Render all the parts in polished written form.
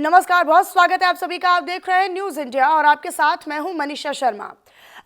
नमस्कार, बहुत स्वागत है आप सभी का। आप देख रहे हैं न्यूज इंडिया और आपके साथ मैं हूं मनीषा शर्मा।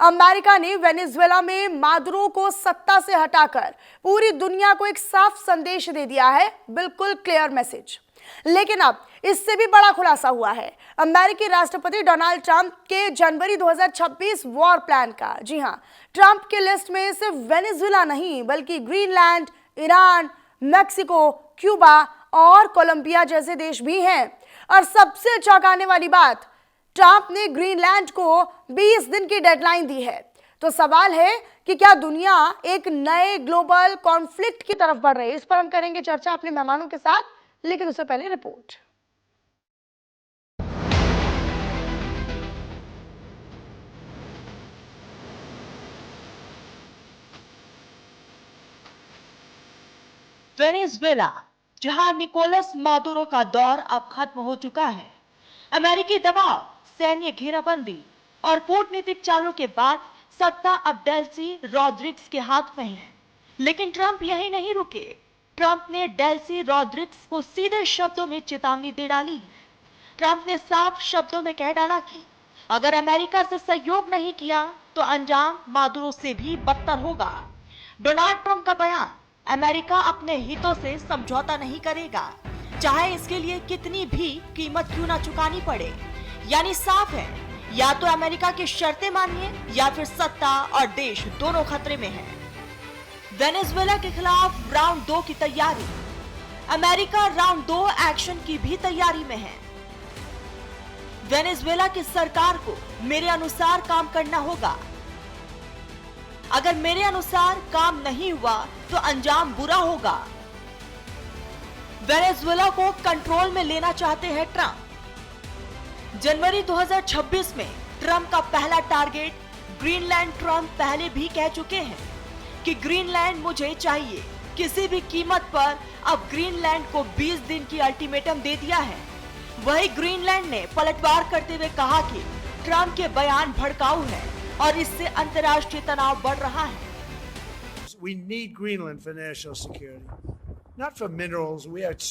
अमेरिका ने वेनेजुएला में मादुरो को सत्ता से हटाकर पूरी दुनिया को एक साफ संदेश दे दिया है, बिल्कुल क्लियर मैसेज। लेकिन अब इससे भी बड़ा खुलासा हुआ है अमेरिकी राष्ट्रपति डोनाल्ड ट्रंप के जनवरी 2026 वॉर प्लान का। जी हां, ट्रंप की लिस्ट में सिर्फ वेनेजुएला नहीं बल्कि ग्रीनलैंड, ईरान, मैक्सिको, क्यूबा और कोलंबिया जैसे देश भी हैं। और सबसे चौंकाने वाली बात, ट्रंप ने ग्रीनलैंड को 20 दिन की डेडलाइन दी है। तो सवाल है कि क्या दुनिया एक नए ग्लोबल कॉन्फ्लिक्ट की तरफ बढ़ रही है? इस पर हम करेंगे चर्चा अपने मेहमानों के साथ, लेकिन उससे पहले रिपोर्ट। वेनेजुएला, जहां निकोलस मादुरो का दौर अब खत्म हो चुका है। अमेरिकी दबाव, सैन्य घेराबंदी और कूटनीतिक चालों के बाद सत्ता अब डेल्सी रॉड्रिग्स के हाथ में है। लेकिन ट्रंप यहीं नहीं रुके। ट्रंप ने डेल्सी रॉड्रिग्स को सीधे शब्दों में चेतावनी दे डाली। ट्रंप ने साफ शब्दों में कह डाला कि अगर अमेरिका से सहयोग नहीं किया तो अंजाम मादुरो से भी बदतर होगा। डोनाल्ड ट्रंप का बयान, अमेरिका अपने हितों से समझौता नहीं करेगा, चाहे इसके लिए कितनी भी कीमत क्यों ना चुकानी पड़े। यानी साफ है, या तो अमेरिका की शर्तें मानिए या फिर सत्ता और देश दोनों खतरे में है। वेनेजुएला के खिलाफ राउंड 2 की तैयारी। अमेरिका राउंड 2 एक्शन की भी तैयारी में है। वेनेजुएला की सरकार को मेरे अनुसार काम करना होगा। अगर मेरे अनुसार काम नहीं हुआ तो अंजाम बुरा होगा। वेनेजुएला को कंट्रोल में लेना चाहते हैं ट्रंप। जनवरी 2026 में ट्रंप का पहला टारगेट ग्रीनलैंड। ट्रंप पहले भी कह चुके हैं कि ग्रीनलैंड मुझे चाहिए किसी भी कीमत पर। अब ग्रीनलैंड को 20 दिन की अल्टीमेटम दे दिया है। वही ग्रीनलैंड ने पलटवार करते हुए कहा कि ट्रंप के बयान भड़काऊ है और इससे अंतर्राष्ट्रीय तनाव बढ़ रहा है। We need Greenland for national security, not for minerals. We have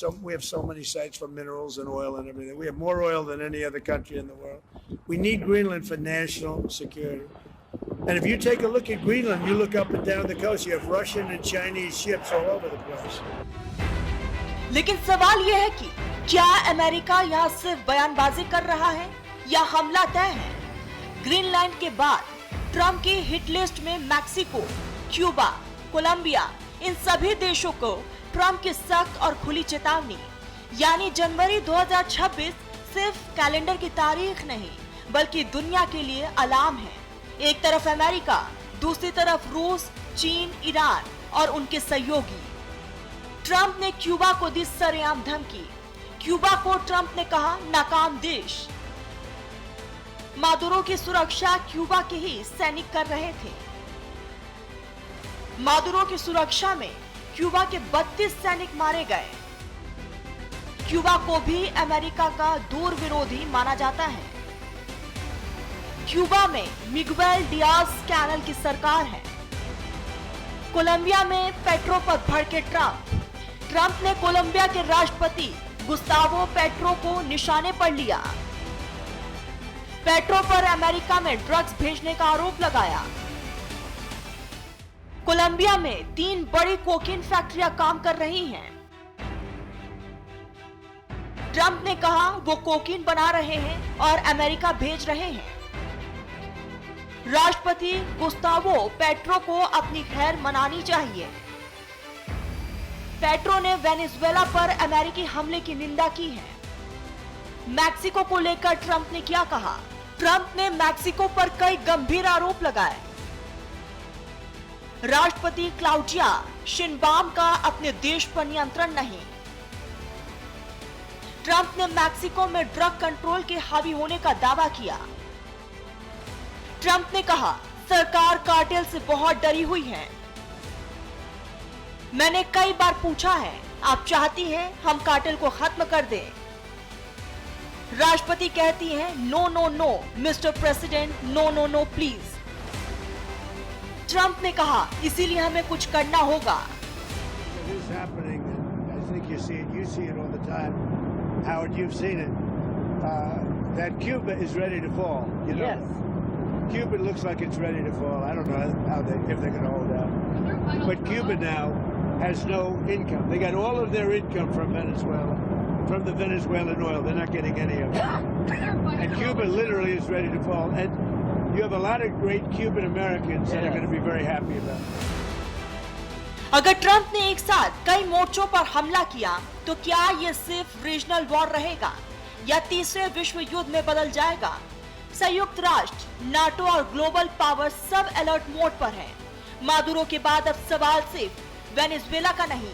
so many sites for minerals and oil and everything. We have more oil than any other country in the world. We need Greenland for national security. And if you take a look at Greenland, you look up and down the coast, you have Russian and Chinese ships all over the place. लेकिन सवाल यह है कि क्या America यहाँ सिर्फ बयानबाजी कर रहा है या हमला तय है? ग्रीनलैंड के बाद ट्रंप की हिट लिस्ट में मैक्सिको, क्यूबा, कोलंबिया, इन सभी देशों को ट्रंप की सख्त और खुली चेतावनी। यानी जनवरी 2026 सिर्फ कैलेंडर की तारीख नहीं बल्कि दुनिया के लिए अलार्म है। एक तरफ अमेरिका, दूसरी तरफ रूस, चीन, ईरान और उनके सहयोगी। ट्रंप ने क्यूबा को दी सरेआम धमकी। क्यूबा को ट्रंप ने कहा नाकाम देश। मादुरो की सुरक्षा क्यूबा के ही सैनिक कर रहे थे। मादुरो की सुरक्षा में क्यूबा के 32 सैनिक मारे गए। क्यूबा को भी अमेरिका का दूर विरोधी माना जाता है। क्यूबा में मिगुएल डियाज कैनल की सरकार है। कोलंबिया में पेट्रो पर भड़के ट्रंप। ट्रंप ने कोलंबिया के राष्ट्रपति गुस्तावो पेट्रो को निशाने पर लिया। पेट्रो पर अमेरिका में ड्रग्स भेजने का आरोप लगाया। कोलंबिया में 3 बड़ी कोकीन फैक्ट्रियां काम कर रही हैं। ट्रंप ने कहा वो कोकीन बना रहे हैं और अमेरिका भेज रहे हैं। राष्ट्रपति गुस्तावो पेट्रो को अपनी खैर मनानी चाहिए। पेट्रो ने वेनेजुएला पर अमेरिकी हमले की निंदा की है। मैक्सिको को लेकर ट्रंप ने क्या कहा? ट्रंप ने मैक्सिको पर कई गंभीर आरोप लगाए। राष्ट्रपति क्लाउडिया शिनबाम का अपने देश पर नियंत्रण नहीं। ट्रंप ने मैक्सिको में ड्रग कंट्रोल के हावी होने का दावा किया। ट्रंप ने कहा सरकार कार्टेल से बहुत डरी हुई है। मैंने कई बार पूछा है, आप चाहती हैं हम कार्टेल को खत्म कर दें? राष्ट्रपति कहती हैं no no no mister president, no no no please. Trump ने कहा इसीलिए हमें कुछ करना होगा। It is happening, and I think you see it all the time. Howard, you've seen it. that Cuba is ready to fall. You know, Cuba looks like it's ready to fall. I don't know if they're going to hold out. But Cuba now has no income. They got all of their income from Venezuela, from the Venezuelan oil. They're not getting any of it. And Cuba literally is ready to fall. And you have a lot of great Cuban Americans that are going to be very happy about it. अगर Trump ने एक साथ कई मोर्चों पर हमला किया तो क्या ये सिर्फ रीजनल वॉर रहेगा या तीसरे विश्व युद्ध में बदल जाएगा? संयुक्त राष्ट्र, नाटो और ग्लोबल पावर सब अलर्ट मोड पर हैं। मादुरो के बाद अब सवाल सिर्फ वेनेजुएला का नहीं,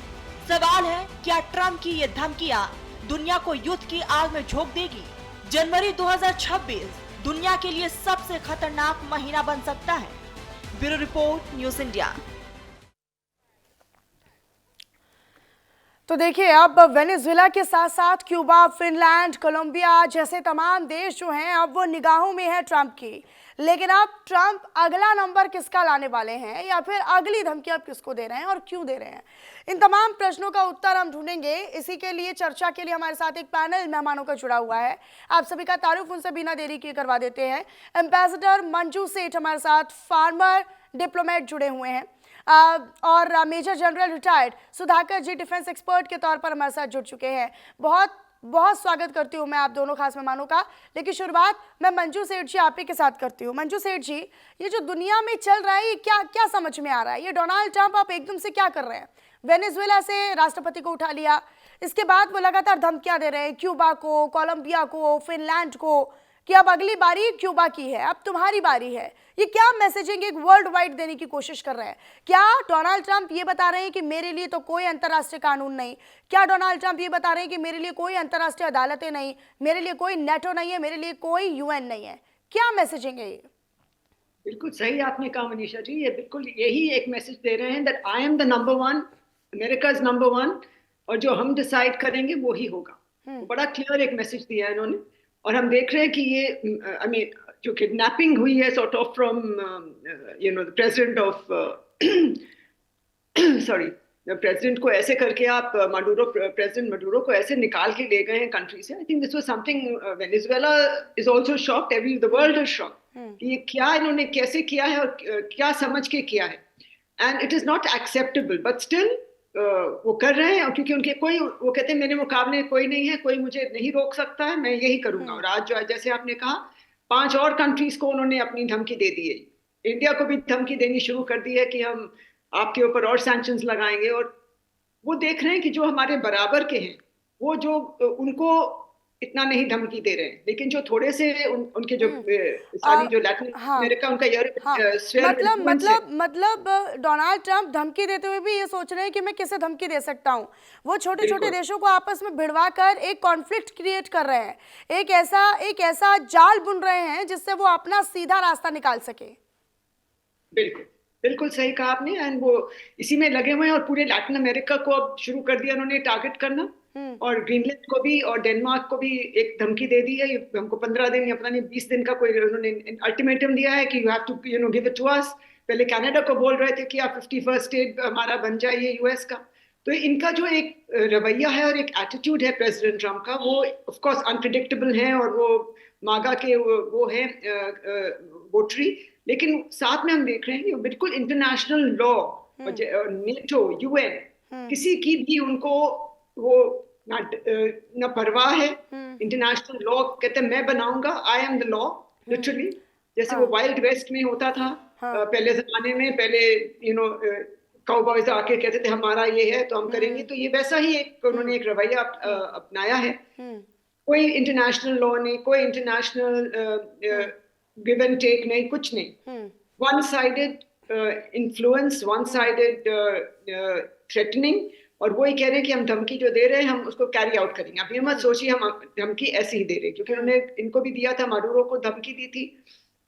सवाल है क्या ट्रंप की ये धमकियां दुनिया को युद्ध की आग में झोंक देगी? जनवरी 2026 दुनिया के लिए सबसे खतरनाक महीना बन सकता है। Bureau report, news India. तो देखिए, अब वेनेजुएला के साथ साथ क्यूबा, फिनलैंड, कोलंबिया जैसे तमाम देश जो हैं अब वो निगाहों में है ट्रंप की। लेकिन अब ट्रंप अगला नंबर किसका लाने वाले हैं या फिर अगली धमकी अब किसको दे रहे हैं और क्यों दे रहे हैं, इन तमाम प्रश्नों का उत्तर हम ढूंढेंगे। इसी के लिए चर्चा के लिए हमारे साथ एक पैनल मेहमानों का जुड़ा हुआ है। आप सभी का तारुफ उनसे बिना देरी किए करवा देते हैं। एम्बेसडर मंजू सेठ हमारे साथ फार्मर डिप्लोमेट जुड़े हुए हैं और मेजर जनरल रिटायर्ड सुधाकर जी डिफेंस एक्सपर्ट के तौर पर हमारे साथ जुड़ चुके हैं। बहुत बहुत स्वागत करती हूँ मैं आप दोनों खास मेहमानों का। लेकिन शुरुआत मैं मंजू सेठ जी आप ही के साथ करती हूँ। मंजू सेठ जी, ये जो दुनिया में चल रहा है ये क्या क्या समझ में आ रहा है? ये डोनाल्ड ट्रंप आप एकदम से क्या कर रहे हैं? वेनेजुएला से राष्ट्रपति को उठा लिया, इसके बाद वो लगातार धमकियां दे रहे हैं क्यूबा को, कोलंबिया को, फिनलैंड को कि अब अगली बारी क्यूबा की है, अब तुम्हारी बारी है। ये क्या मैसेजिंग एक वर्ल्ड वाइड देने की कोशिश कर रहे हैं? क्या डोनाल्ड ट्रंप ये बता रहे हैं कि मेरे लिए तो कोई अंतर्राष्ट्रीय कानून नहीं? क्या डोनाल्ड ट्रंप ये बता रहे हैं कि मेरे लिए कोई अंतर्राष्ट्रीय अदालतें नहीं, मेरे लिए कोई नेटो नहीं है, मेरे लिए कोई यूएन नहीं है? क्या मैसेजिंग है ये? बिल्कुल सही आपने कहा मनीषा जी, ये बिल्कुल यही एक मैसेज दे रहे हैं that I am the number one, America is number one, और जो हम डिसाइड करेंगे वो ही होगा। बड़ा क्लियर एक मैसेज दिया है इन्होंने। और हम देख रहे हैं कि ये आई मीन जो किडनैपिंग हुई है sort of from you know the president of sorry the president को ऐसे करके आप प्रेसिडेंट मडूरो को ऐसे निकाल के ले गए हैं कंट्री से। I think this was something Venezuela is also shocked, every the world is shocked कि ये क्या इन्होंने कैसे किया है और क्या समझ के किया है। And it is not acceptable, but still वो कर रहे हैं क्योंकि उनके कोई, वो कहते हैं मेरे मुकाबले कोई नहीं है, कोई मुझे नहीं रोक सकता है, मैं यही करूंगा। और आज जो जैसे आपने कहा 5 और कंट्रीज को उन्होंने अपनी धमकी दे दी है। इंडिया को भी धमकी देनी शुरू कर दी है कि हम आपके ऊपर और सैंक्शंस लगाएंगे। और वो देख रहे हैं कि जो हमारे बराबर के हैं वो जो उनको इतना नहीं धमकी दे रहे हैं, लेकिन जो थोड़े से उनके जो सारी जो लैटिन अमेरिका उनका मतलब डोनाल्ड ट्रंप धमकी देते हुए भी ये सोच रहे हैं कि मैं किसे धमकी दे सकता हूँ। वो छोटे छोटे देशों को आपस में भिड़वा कर एक कॉन्फ्लिक्ट क्रिएट कर रहे हैं, एक ऐसा जाल बुन रहे हैं जिससे वो अपना सीधा रास्ता निकाल सके। बिल्कुल बिल्कुल सही कहा आपने। एंड वो इसी में लगे हुए हैं और पूरे लैटिन अमेरिका को अब शुरू कर दिया उन्होंने टारगेट करना, और ग्रीनलैंड को भी और डेनमार्क को भी एक धमकी दे दी है। हमको 15 दिन या पता नहीं 20 दिन का कोई उन्होंने अल्टीमेटम दिया है कि you have to you know give it to us. पहले कनाडा को बोल रहे थे कि आप 51st स्टेट हमारा बन जाइए यूएस का। तो इनका जो एक रवैया है और एक एटीट्यूड है प्रेसिडेंट ट्रंप का, वो ऑफ कोर्स अनप्रिडिक्टेबल है और वो मागा के वो है वोटरी, लेकिन साथ में हम देख रहे हैं कि बिल्कुल इंटरनेशनल लॉ, नेटो, यूएन, किसी की भी उनको वो ना परवाह है। इंटरनेशनल लॉ कहते हैं मैं बनाऊंगा, I am the law, literally. जैसे वो वाइल्ड वेस्ट में होता था पहले जमाने में, पहले यू नो काउबॉयज आके कहते थे हमारा ये है तो हम करेंगे। तो ये वैसा ही एक उन्होंने एक रवैया अपनाया है। कोई इंटरनेशनल लॉ नहीं, कोई इंटरनेशनल गिव एंड टेक नहीं, कुछ नहीं। One sided influence, one sided threatening. और वो ही कह रहे हैं कि हम धमकी जो दे रहे हैं हम उसको कैरी आउट करेंगे। आप ये मत सोचिए हम धमकी ऐसे ही दे रहे हैं, क्योंकि उन्होंने इनको भी दिया था, माडुरो को धमकी दी थी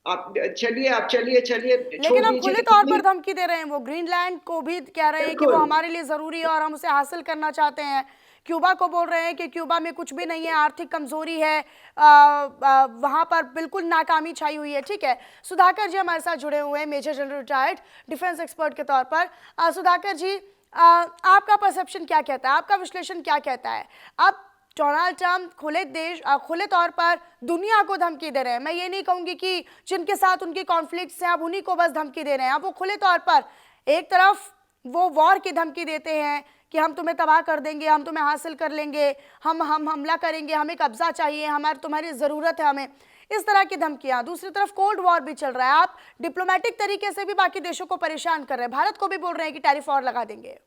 आप चलिए। लेकिन अब खुले तौर पर धमकी दे रहे हैं। वो ग्रीनलैंड को भी कह रहे हैं कि वो हमारे लिए जरूरी है और हम उसे हासिल करना चाहते हैं। क्यूबा को बोल रहे हैं कि क्यूबा में कुछ भी नहीं है, आर्थिक कमजोरी है, वहां पर बिल्कुल नाकामी छाई हुई है। ठीक है, सुधाकर जी हमारे साथ जुड़े हुए हैं, major general retired defence expert के तौर पर। सुधाकर जी, आपका परसेप्शन क्या कहता है, आपका विश्लेषण क्या कहता है? अब डोनाल्ड ट्रंप खुले तौर पर दुनिया को धमकी दे रहे हैं। मैं ये नहीं कहूंगी कि जिनके साथ उनकी कॉन्फ्लिक्ट्स हैं आप उन्हीं को बस धमकी दे रहे हैं, आप वो खुले तौर पर एक तरफ वो वॉर की धमकी देते हैं कि हम तुम्हें तबाह कर देंगे, हम तुम्हें हासिल कर लेंगे, हम हमला करेंगे, हमें कब्जा चाहिए, हमारी तुम्हारी ज़रूरत है हमें, इस तरह की धमकियां। दूसरी तरफ कोल्ड वॉर भी चल रहा है, आप डिप्लोमेटिक तरीके से भी बाकी देशों को परेशान कर रहे हैं, भारत को भी बोल रहे हैं कि टैरिफ और लगा देंगे।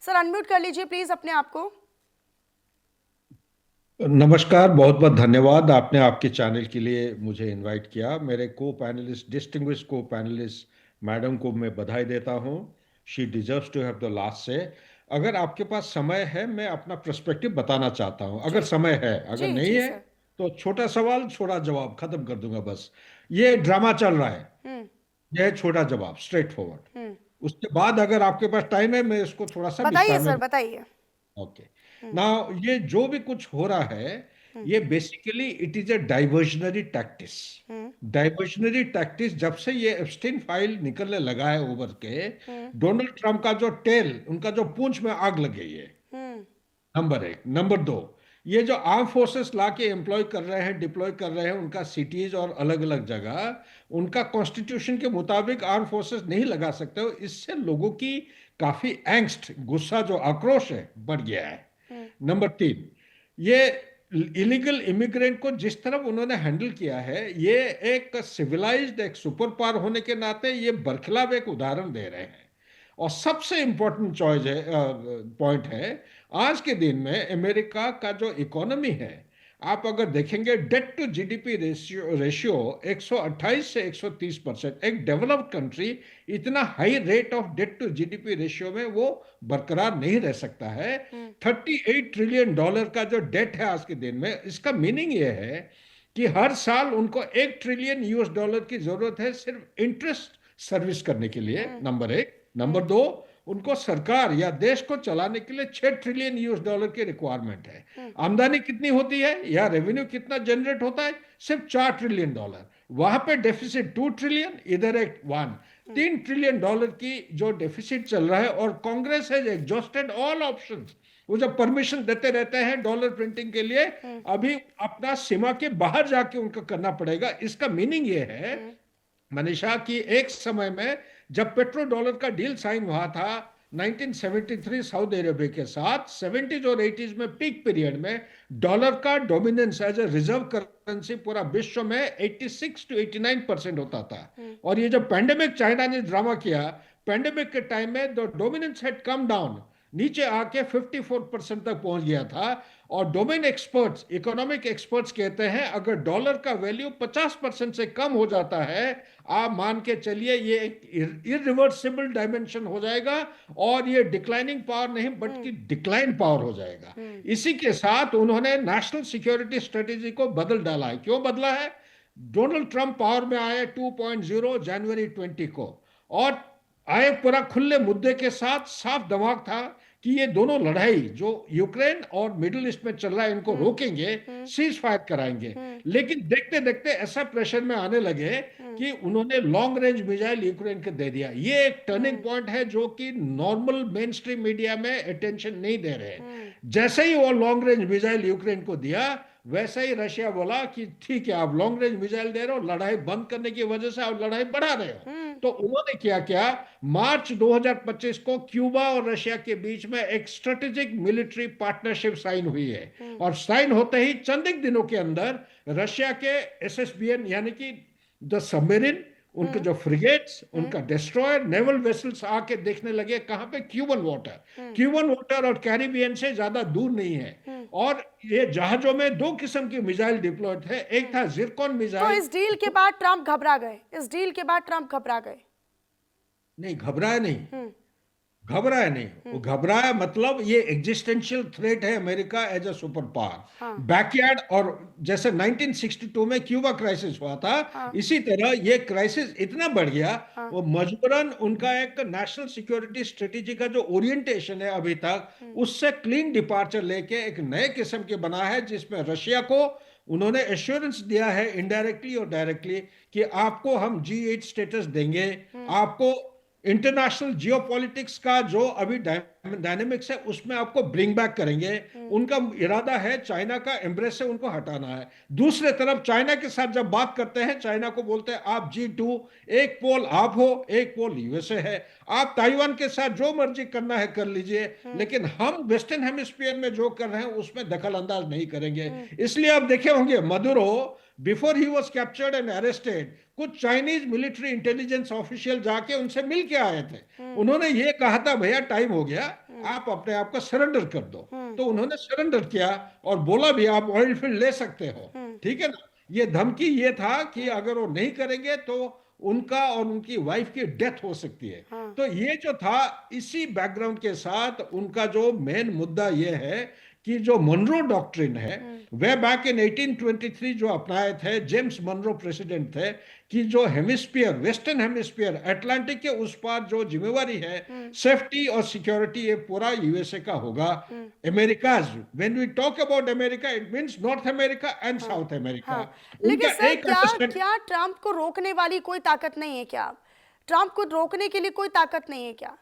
सर अनम्यूट कर लीजिए प्लीज अपने आप को। नमस्कार, बहुत बहुत धन्यवाद आपने आपके चैनल के लिए मुझे इनवाइट किया। मेरे को पैनलिस्ट, डिस्टिंग्विश्ड को पैनलिस्ट मैडम को मैं बधाई देता हूं। She deserves to have the last say. अगर आपके पास समय है, मैं अपना पर्सपेक्टिव बताना चाहता हूं, अगर समय है। अगर जी, नहीं जी, है सर। तो छोटा सवाल छोटा जवाब खत्म कर दूंगा। बस ये ड्रामा चल रहा है, यह छोटा जवाब स्ट्रेट फॉरवर्ड। उसके बाद अगर आपके पास टाइम है, मैं इसको थोड़ा सा बताइए विस्तार में। सर, बताइए। ओके, नाउ ये जो भी कुछ हो रहा है, ये basically it is a diversionary tactics. Diversionary tactics जब से ये एप्स्टीन फाइल निकलने लगा है उभर के, डोनाल्ड ट्रंप का जो टेल, उनका जो पूंछ में आग लग गई है, नंबर एक। नंबर दो, ये जो आर्म फोर्सेस ला के एम्प्लॉय कर रहे हैं, डिप्लॉय कर रहे हैं, उनका सिटीज और अलग अलग जगह, उनका कॉन्स्टिट्यूशन के मुताबिक आर्म फोर्सेस नहीं लगा सकते हो। इससे लोगों की काफी एंग्स्ट, गुस्सा, जो आक्रोश है, बढ़ गया है। नंबर तीन, ये इलीगल इमिग्रेंट को जिस तरह उन्होंने हैंडल किया है, ये एक सिविलाइज्ड, एक सुपर पावर होने के नाते ये बरखिलाफ एक उदाहरण दे रहे हैं। और सबसे इंपॉर्टेंट चॉइस है, पॉइंट है, आज के दिन में अमेरिका का जो इकोनॉमी है, आप अगर देखेंगे डेट टू जीडीपी रेशियो 128 से 130%। एक डेवलप्ड कंट्री इतना high rate of debt to GDP ratio में वो बरकरार नहीं रह सकता है। 38 ट्रिलियन डॉलर का जो डेट है आज के दिन में, इसका मीनिंग ये है कि हर साल उनको 1 ट्रिलियन यूएस डॉलर की जरूरत है सिर्फ इंटरेस्ट सर्विस करने के लिए, नंबर एक। नंबर दो, उनको सरकार या देश को चलाने के लिए 6 ट्रिलियन यूएस डॉलर की रिक्वायरमेंट है। आमदनी कितनी होती है या रेवेन्यू कितना जनरेट होता है? सिर्फ 4 ट्रिलियन डॉलर। वहां पे डेफिसिट 2 ट्रिलियन, इधर एक 3 ट्रिलियन डॉलर की जो डेफिसिट चल रहा है। और Congress has exhausted all options. वो जब परमिशन देते रहते हैं डॉलर प्रिंटिंग के लिए, अभी अपना सीमा के बाहर जाके उनको करना पड़ेगा। इसका मीनिंग ये है मनीषा कि एक समय में जब पेट्रो डॉलर का डील साइन हुआ था 1973 सऊदी अरेबिया के साथ, 70s और 80s में पीक पीरियड में डॉलर का dominance as a reserve currency पूरा विश्व में 86 to 89% होता था। और ये जब पैंडेमिक चाइना ने ड्रामा किया, पैंडेमिक के टाइम में the dominance had come down, नीचे आके 54% तक पहुंच गया था। और डोमेन एक्सपर्ट्स, इकोनॉमिक एक्सपर्ट्स कहते हैं अगर डॉलर का वैल्यू 50% से कम हो जाता है, आप मान के चलिए ये एक इरिवर्सिबल डायमेंशन हो जाएगा और ये डिक्लाइनिंग पावर नहीं बल्कि डिक्लाइन पावर हो जाएगा। इसी के साथ उन्होंने नेशनल सिक्योरिटी स्ट्रेटेजी को बदल डाला है। क्यों बदला है? डोनाल्ड ट्रंप पावर में आए 2.0 जनवरी 20 को, और आए पूरा खुले मुद्दे के साथ, साफ दिमाग था कि ये दोनों लड़ाई जो यूक्रेन और मिडिल ईस्ट में चल रहा है, इनको रोकेंगे, सीज फायर कराएंगे। लेकिन देखते देखते ऐसा प्रेशर में आने लगे कि उन्होंने लॉन्ग रेंज मिसाइल यूक्रेन को दे दिया। ये एक टर्निंग पॉइंट है जो कि नॉर्मल मेन स्ट्रीम मीडिया में अटेंशन नहीं दे रहे। जैसे ही वो लॉन्ग रेंज मिसाइल यूक्रेन को दिया, वैसे ही रशिया बोला कि ठीक है, आप लॉन्ग रेंज मिसाइल दे रहे हो, लड़ाई बंद करने की वजह से आप लड़ाई बढ़ा रहे हो। तो उन्होंने क्या मार्च 2025 को क्यूबा और रशिया के बीच में एक स्ट्रेटेजिक मिलिट्री पार्टनरशिप साइन हुई है। और साइन होते ही चंद एक दिनों के अंदर रशिया के एसएसबीएन यानी कि द सबमरीन, उनके जो फ्रिगेट्स, उनका डिस्ट्रॉयर, नेवल वेसल्स आके देखने लगे कहां पे? क्यूबन वाटर और कैरिबियन से ज्यादा दूर नहीं है। और ये जहाजों में 2 किस्म की मिसाइल डिप्लॉयड थे। एक था जिरकॉन मिसाइल। तो इस डील के बाद ट्रंप घबरा गए, नहीं, घबराया नहीं। वो घबराया मतलब ये एग्जिस्टेंशियल थ्रेट है America as a super power. Backyard, और जैसे 1962 में क्यूबा क्राइसिस हुआ था, इसी तरह ये क्राइसिस इतना बढ़ गया, वो मजबूरन उनका एक नेशनल सिक्योरिटी स्ट्रेटेजी का जो ओरिएंटेशन है अभी तक, उससे क्लीन डिपार्चर लेके एक नए किस्म के बना है, जिसमें रशिया को उन्होंने एश्योरेंस दिया है इनडायरेक्टली और डायरेक्टली कि आपको हम G8 स्टेटस देंगे, आपको इंटरनेशनल जियोपॉलिटिक्स का जो अभी डायनेमिक्स है उसमें आपको ब्रिंग बैक करेंगे। उनका इरादा है चाइना का एम्ब्रेस से उनको हटाना है। दूसरे तरफ चाइना के साथ जब बात करते हैं, चाइना को बोलते हैं आप G2, एक पोल आप हो, एक पोल यूएसए है, आप ताइवान के साथ जो मर्जी करना है कर लीजिए, लेकिन हम वेस्टर्न हेमिस्फीयर में जो कर रहे हैं उसमें दखल अंदाज नहीं करेंगे। इसलिए आप देखे होंगे Maduro before he was captured and arrested, कुछ चाइनीज मिलिट्री इंटेलिजेंस ऑफिशियल जाके उनसे मिल के आए थे। उन्होंने ये कहा था भैया टाइम हो गया, आप अपने आप को सरेंडर कर दो। तो उन्होंने सरेंडर किया और बोला भी आप ऑयल फील्ड ले सकते हो, ठीक है ना। ये धमकी ये था कि अगर वो नहीं करेंगे तो उनका और उनकी वाइफ की डेथ हो सकती है। तो ये जो था, इसी बैकग्राउंड के साथ उनका जो मेन मुद्दा ये है कि जो मनरो डॉक्ट्रिन है, वे बैक इन 1823 जो अपनाए थे, जेम्स मनरो प्रेसिडेंट थे, कि जो हेमिस्फीयर, वेस्टर्न हेमिस्फीयर, अटलांटिक के उस पार जो जिम्मेवारी है सेफ्टी और सिक्योरिटी, ये पूरा यूएसए का होगा। Americas, when we talk about America it means North America and South America. लेकिन उनका सर एक क्या ट्रंप को रोकने वाली कोई ताकत नहीं है क्या? ट्रंप को रोकने के लिए कोई ताकत नहीं है क्या?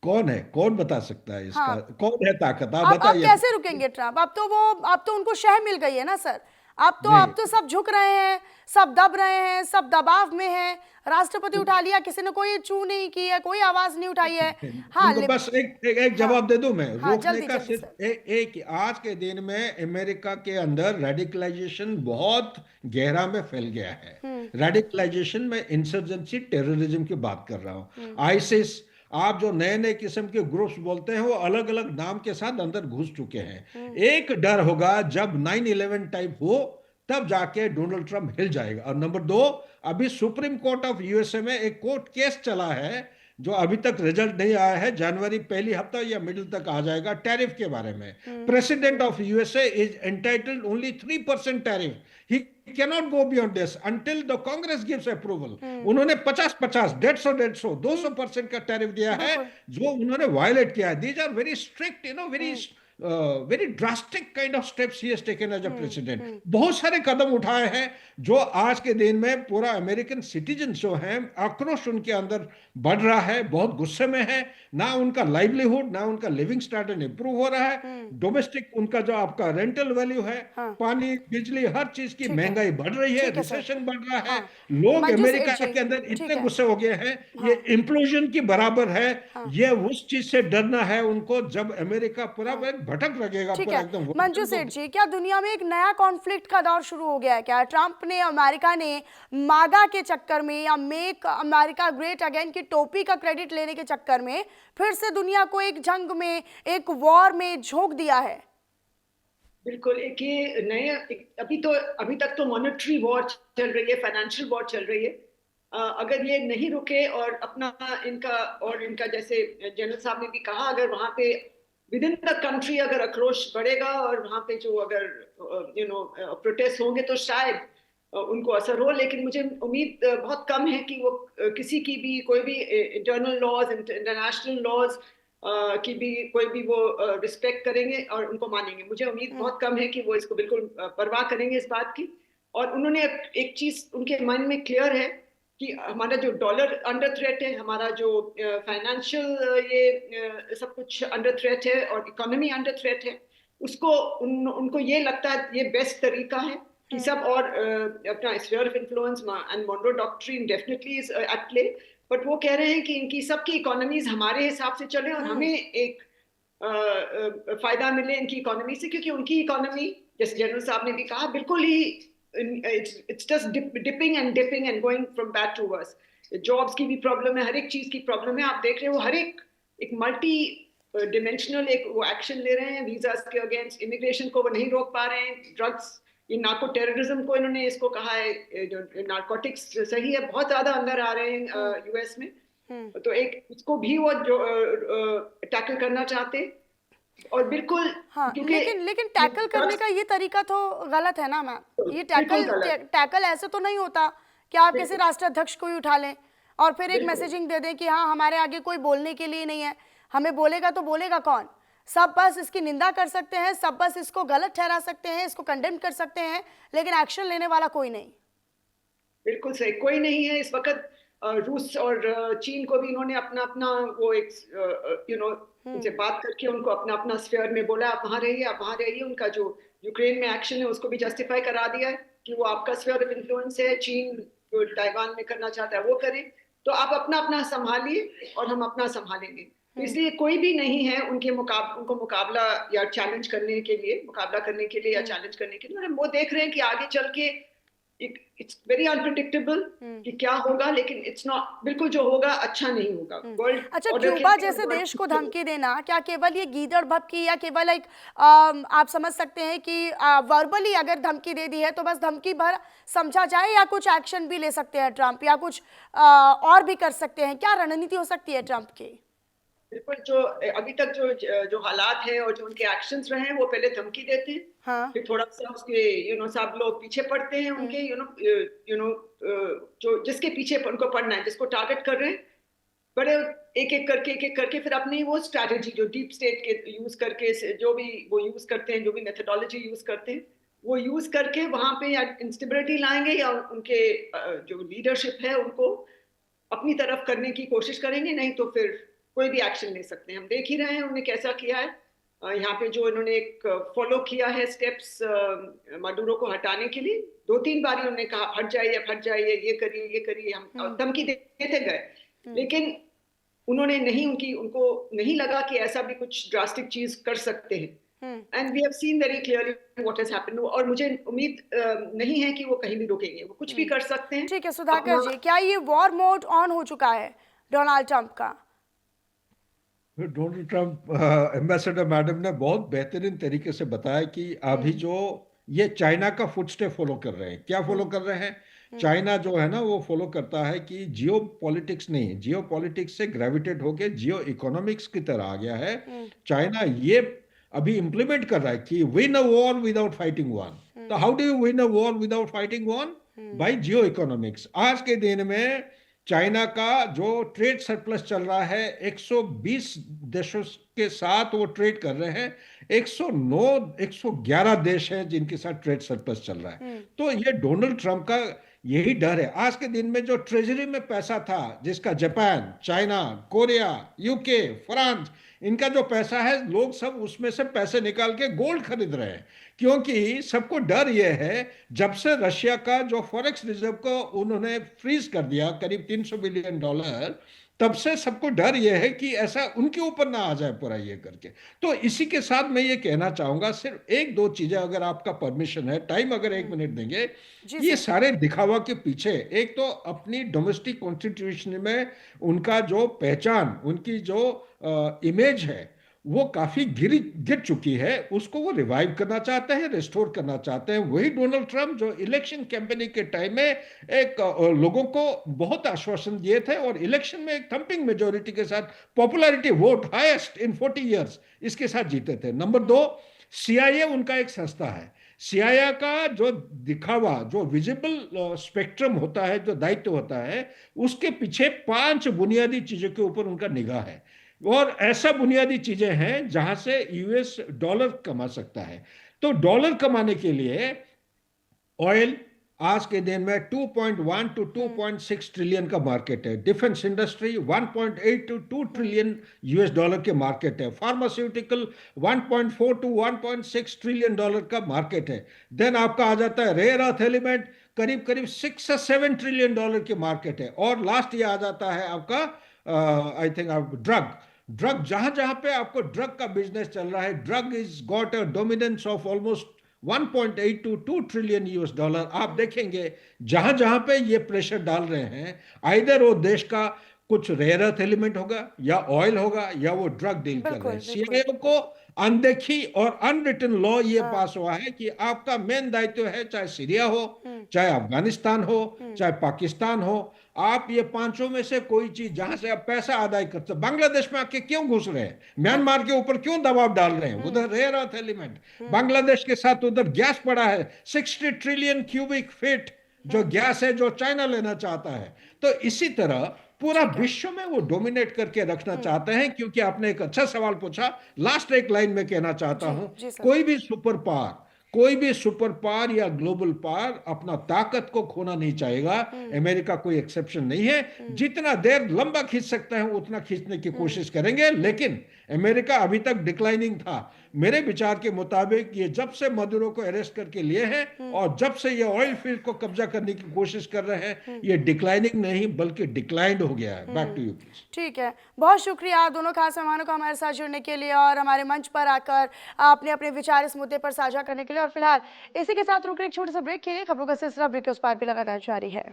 कौन है, कौन बता सकता है इसका? कौन है ताकत, आप अब बताइए। कैसे रुकेंगे ट्रंप? अब तो उनको शह मिल गई है ना सर। अब तो सब झुक रहे हैं, सब दब रहे हैं, सब दबाव में हैं। राष्ट्रपति उठा लिया, किसी ने कोई चू नहीं की है, कोई आवाज नहीं उठाई है। हाँ उनको बस एक जवाब दे दूं मैं, हाँ, रोकने जल्दी का जल्दी सिर्फ एक, आज के दिन में अमेरिका के अंदर रेडिकलाइजेशन बहुत गहरा में फैल गया है। रेडिकलाइजेशन में इंसर्जेंसी, टेररिज्म की बात कर रहा हूं। आईसिस, आप जो नए नए किस्म के ग्रुप्स बोलते हैं वो अलग अलग नाम के साथ अंदर घुस चुके हैं। एक डर होगा जब 9/11 टाइप हो, तब जाके डोनाल्ड ट्रंप हिल जाएगा। और नंबर 2, अभी सुप्रीम कोर्ट ऑफ यूएसए में एक कोर्ट केस चला है जो अभी तक रिजल्ट नहीं आया है, जनवरी पहली हफ्ता या मिडिल तक आ जाएगा, टैरिफ के बारे में। President of USA is entitled only 3% tariff. He cannot go beyond this until the Congress gives approval। उन्होंने 50-50, 150, 200% का टैरिफ दिया है, जो उन्होंने वायलेट किया है। These are very strict, very drastic kind of steps he has taken as a president। बहुत सारे कदम उठाए हैं जो आज के दिन में पूरा अमेरिकन सिटीजन जो हैं, आक्रोश उनके अंदर बढ़ रहा है, बहुत गुस्से में है। ना उनका लाइवलीहुड, ना उनका लिविंग स्टैंडर्ड इंप्रूव हो रहा है। डोमेस्टिक उनका जो आपका रेंटल वैल्यू है, पानी, बिजली, हर चीज की महंगाई बढ़ रही है, रिसेशन बढ़ रहा है। लोग अमेरिका के अंदर इतने गुस्से हो गए हैं, ये इम्प्लोजन की बराबर है। ये उस चीज से डरना है उनको जब अमेरिका पूरा भटक लगेगा, ठीक पूरा है एकदम। मंजू सेठ जी, क्या दुनिया में एक नया कॉन्फ्लिक्ट का दौर शुरू हो गया है क्या? ट्रंप ने, अमेरिका ने मागा के चक्कर में या मेक अमेरिका ग्रेट अगेन की टोपी का क्रेडिट लेने के चक्कर में फिर से दुनिया को एक जंग में, एक वॉर में झोंक दिया है। बिल्कुल, एक ये नए, अभी तक तो मॉनेटरी वॉर चल रही है, फाइनेंशियल वॉर चल रही है। अगर ये नहीं रुके और इनका जैसे जनरल साहब ने भी कहा, अगर वहां पे विद इन द कंट्री अगर आक्रोश बढ़ेगा और वहां पे जो अगर प्रोटेस्ट होंगे तो शायद उनको असर हो। लेकिन मुझे उम्मीद बहुत कम है कि वो किसी की भी, कोई भी इंटरनल लॉज, इंटरनेशनल लॉज की भी कोई भी वो रिस्पेक्ट करेंगे और उनको मानेंगे। मुझे उम्मीद बहुत कम है कि वो इसको बिल्कुल परवाह करेंगे इस बात की। और उन्होंने एक चीज उनके मन में क्लियर है कि हमारा जो डॉलर अंडर थ्रेट है, हमारा जो फाइनेंशियल ये सब कुछ अंडर थ्रेट है और इकोनॉमी अंडर थ्रेट है, उसको उनको ये लगता है ये बेस्ट तरीका है कि सब और अपना sphere of influence and Monroe doctrine definitely is at play. But वो कह रहे हैं कि इनकी सबकी इकोनॉमीज हमारे हिसाब से चले और हमें एक फायदा मिले इनकी इकोनॉमी से, क्योंकि उनकी इकोनॉमी, जैसे जनरल साहब ने भी कहा, बिल्कुल ही it's just dipping and going from bad to worse। Jobs की भी प्रॉब्लम है, हर एक चीज की प्रॉब्लम है। आप देख रहे हो हर एक मल्टी डिमेंशनल एक वो एक्शन ले रहे हैं वीजास के अगेंस्ट, इमिग्रेशन को वो नहीं रोक पा रहे हैं, ड्रग्स, ये नार्को टेररिज्म को इन्होंने इसको कहा है, जो नार्कोटिक्स सही है, बहुत ज्यादा अंदर आ रहे हैं यूएस में। तो एक इसको भी वो जो टैकल करना चाहते और बिल्कुल, हाँ, लेकिन टैकल करने का ये तरीका तो गलत है ना मैम। ये टैकल ऐसे तो नहीं होता कि आप किसी राष्ट्राध्यक्ष को ही उठा लें और फिर एक मैसेजिंग दे दें कि हाँ हमारे आगे कोई बोलने के लिए नहीं है, हमें बोलेगा तो बोलेगा कौन? सब बस इसकी निंदा कर सकते हैं, सब बस इसको गलत ठहरा सकते हैं, इसको कंडेम कर सकते हैं, लेकिन एक्शन लेने वाला कोई नहीं। बिल्कुल सही, कोई नहीं है इस वक्त। रूस और चीन को भी इन्होंने अपना अपना वो एक उनसे बात करके उनको अपना अपना स्फीयर में बोला, आप वहां रहिए, आप वहां रहिए। उनका जो यूक्रेन में एक्शन है उसको भी जस्टिफाई करा दिया है कि वो आपका स्फीयर ऑफ इन्फ्लुएंस है, चीन जो ताइवान में करना चाहता है वो करे, तो आप अपना अपना संभालिए और हम अपना संभालेंगे। तो इसलिए कोई भी नहीं है उनको मुकाबला या चैलेंज करने के लिए, मुकाबला करने के लिए या चैलेंज करने के लिए। हम वो देख रहे हैं कि आगे चल के इट्स वेरी अनप्रिडिक्टेबल कि क्या होगा, लेकिन इट्स नॉट, बिल्कुल जो होगा अच्छा नहीं होगा। वर्ल्ड अच्छा, ऑर्डर क्यूबा के जैसे देश को धमकी देना क्या केवल ये गीदड़ भभकी, या केवल एक आप समझ सकते हैं कि वर्बली अगर धमकी दे दी है तो बस धमकी भर समझा जाए, या कुछ एक्शन भी ले सकते हैं ट्रंप, या कुछ और भी कर सकते हैं? क्या रणनीति हो सकती है ट्रंप की? बिल्कुल, जो अभी तक जो हालात है और जो उनके एक्शंस रहे हैं, वो पहले धमकी देते हैं, हाँ। फिर थोड़ा सा उसके सब लोग पीछे पड़ते हैं उनके, जो जिसके पीछे उनको पड़ना है, जिसको टारगेट कर रहे हैं, बड़े एक एक करके फिर अपनी वो स्ट्रैटेजी जो डीप स्टेट के यूज करके, जो भी वो यूज करते हैं, जो भी मेथोडोलॉजी यूज करते हैं, वो यूज करके वहां पे या इंस्टेबिलिटी लाएंगे, या उनके जो लीडरशिप है उनको अपनी तरफ करने की कोशिश करेंगे, नहीं तो फिर कोई भी एक्शन ले सकते हैं। हम देख ही रहे हैं उन्होंने कैसा किया है। यहाँ पे जो इन्होंने एक फॉलो किया है स्टेप्स माडुरो को हटाने के लिए, 2-3 बार उन्होंने कहा हट जाइए, ये करिए, हम धमकी देते गए, लेकिन उन्होंने उनको नहीं लगा कि ऐसा भी कुछ ड्रास्टिक चीज कर सकते हैं। And we have seen very clearly what has happened, और मुझे उम्मीद नहीं है कि वो कहीं भी रुकेंगे, वो कुछ भी कर सकते हैं। ठीक है सुधाकर जी, क्या ये वॉर मोड ऑन हो चुका है डोनाल्ड ट्रंप का? डोनाल्ड ट्रंप एम्बेसडर मैडम ने बहुत बेहतरीन तरीके से बताया कि अभी जो ये चाइना का फुटस्टेप फॉलो कर रहे हैं। क्या फॉलो कर रहे हैं? चाइना जो है ना, वो फॉलो करता है कि जियो पॉलिटिक्स नहीं, जियो पॉलिटिक्स से ग्रेविटेट होके जियो इकोनॉमिक्स की तरह आ गया है। चाइना ये अभी इंप्लीमेंट कर रहा है कि win a war without fighting one. तो how do you win a war without fighting one? By geoeconomics. आज के दिन में चाइना का जो ट्रेड सरप्लस चल रहा है, 120 देशों के साथ वो ट्रेड कर रहे हैं। 109 111 देश हैं जिनके साथ ट्रेड सरप्लस चल रहा है। तो ये डोनाल्ड ट्रंप का यही डर है। आज के दिन में जो ट्रेजरी में पैसा था, जिसका Japan, China, Korea, UK, France, इनका जो पैसा है, लोग सब उसमें से पैसे निकाल के गोल्ड खरीद रहे हैं, क्योंकि सबको डर यह है, जब से रशिया का जो फॉरेक्स रिजर्व को उन्होंने फ्रीज कर दिया करीब $300 बिलियन, तब से सबको डर यह है कि ऐसा उनके ऊपर ना आ जाए पूरा ये करके। तो इसी के साथ मैं ये कहना चाहूंगा, सिर्फ 1-2 चीजें, अगर आपका परमिशन है, टाइम अगर 1 मिनट देंगे। ये सारे दिखावा के पीछे एक तो अपनी डोमेस्टिक कॉन्स्टिट्यूशन में उनका जो पहचान, उनकी जो इमेज है, वो काफी गिर चुकी है। उसको वो रिवाइव करना चाहते हैं, रिस्टोर करना चाहते हैं। वही डोनाल्ड ट्रंप जो इलेक्शन कैंपेनिंग के टाइम में एक लोगों को बहुत आश्वासन दिए थे, और इलेक्शन में एक थंपिंग मेजोरिटी के साथ, popularity vote highest in 40 years, इसके साथ जीते थे। नंबर 2, CIA उनका एक संस्था है। CIA का जो दिखावा, जो विजिबल स्पेक्ट्रम होता है, जो दायित्व होता है, उसके पीछे 5 बुनियादी चीजों के ऊपर उनका निगाह है, और ऐसा बुनियादी चीजें हैं जहां से US डॉलर कमा सकता है। तो डॉलर कमाने के लिए ऑयल आज के दिन में 2.1 to 2.6 ट्रिलियन का मार्केट है। Defence industry 1.8 to 2 trillion US dollar के मार्केट है। फार्मास्यूटिकल 1.4 to 1.6 ट्रिलियन डॉलर का मार्केट है। देन आपका आ जाता है रेयर अर्थ एलिमेंट, करीब करीब 6 से 7 ट्रिलियन डॉलर के मार्केट है। और लास्ट ये आ जाता है आपका आई थिंक ड्रग, जहां जहां पे आपको ड्रग का बिजनेस चल रहा है। Drug is got a dominance of almost 1.8 to 2 trillion US dollar. आप देखेंगे जहां जहां पे ये प्रेशर डाल रहे हैं, आइदर वो देश का कुछ रेयर अर्थ एलिमेंट होगा, या ऑयल होगा, या वो ड्रग डील कर रहे हैं। CIA को अनदेखी और अनरिटन लॉ ये पास हुआ है कि आपका मेन दायित्व है, चाहे सीरिया हो, चाहे अफगानिस्तान हो, चाहे पाकिस्तान हो, आप ये 5 में से कोई चीज जहां से आप पैसा अदा करते। बांग्लादेश में आके क्यों घुस रहे हैं? म्यांमार के ऊपर क्यों दबाव डाल रहे हैं? उधर रेयर अर्थ एलिमेंट, बांग्लादेश के साथ उधर गैस पड़ा है, 60 ट्रिलियन क्यूबिक फीट जो गैस है, जो चाइना लेना चाहता है। तो इसी तरह पूरा विश्व में वो डोमिनेट करके रखना चाहते हैं। क्योंकि आपने एक अच्छा सवाल पूछा, लास्ट एक लाइन में कहना चाहता हूं, कोई भी सुपर पावर, कोई भी सुपर पावर या ग्लोबल पावर अपना ताकत को खोना नहीं चाहेगा। अमेरिका कोई एक्सेप्शन नहीं है। जितना देर लंबा खींच सकता है उतना खींचने की कोशिश करेंगे, लेकिन अमेरिका अभी तक डिक्लाइनिंग था। मेरे विचार के मुताबिक ये जब से मदुरो को अरेस्ट करके लिए हैं और जब से ये ऑयल फील्ड को कब्जा करने की कोशिश कर रहे हैं, ये डिक्लाइनिंग नहीं बल्कि डिक्लाइंड हो गया है। Back to you please. ठीक है, बहुत शुक्रिया दोनों खास मेहमानों का हमारे साथ जुड़ने के लिए और हमारे मंच पर आकर आपने अपने विचार इस मुद्दे पर साझा करने के लिए। और फिलहाल इसी के साथ रुक रहे एक छोटे से ब्रेक के लिए। खबरों का सिलसिला ब्रेक के उस पार भी लगातार जारी है।